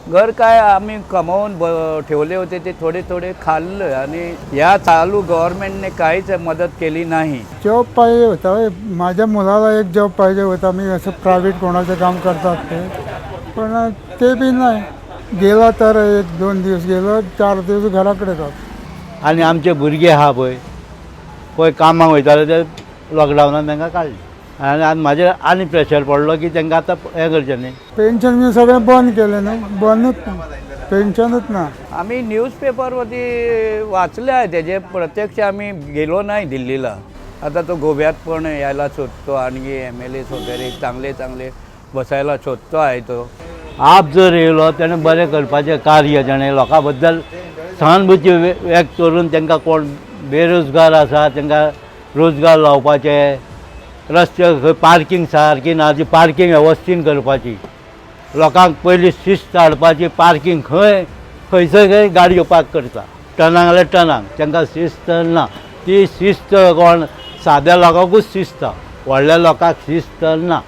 घर काय आम्ही कमावून ठेवले होते ते थोडे थोडे खाल्लं आणि या चालू गव्हर्नमेंटने काहीच मदत केली नाही. जॉब पाहिजे होता. माझ्या मुलाला एक जॉब पाहिजे होता. मी असं प्रायव्हेट कोणाचं काम करतात ते, पण ते बी नाही. गेला तर 1-2 दिवस गेलो, 4 दिवस घराकडे जात. आणि आमचे भुरगे हा पळय कामाक वयताले ते लॉकडावनान तांकां काडले आनी आतां म्हाजेर आनी प्रेशर पडलो की तांकां आतां हें करचें न्ही. पेन्शन बी सगळें बंद केलें न्हू, बंदूच पेन्शनच ना. आम्ही न्यूजपेपरवरती वाचले आहे त्याचे, प्रत्यक्ष आम्ही गेलो नाही दिल्लीला. आता तो गोव्यात पण यायला शोधतो आणि MLAs वगैरे चांगले चांगले बसायला शोधतो आहे तो. आप जर येयलो तेणें बरें करपाचें कार्य तेणें लोकां बद्दल सहानुभुती व्यक्त करून तांकां कोण बेरोजगार आसा तांकां रोजगार लावपाचे, रस्ते खंय पार्किंग सारकी ना ती पार्किंग वेवस्थीत करपाची, लोकांक पयलीं शिस्त हाडपाची. पार्किंग खंयसर खंय गाडयो पार्क करता टनाक जाल्यार टनाक, तांकां शिस्त ना. ती शिस्त कोण साद्या लोकांकूच शिस्त, व्हडल्या लोकांक शिस्त ना.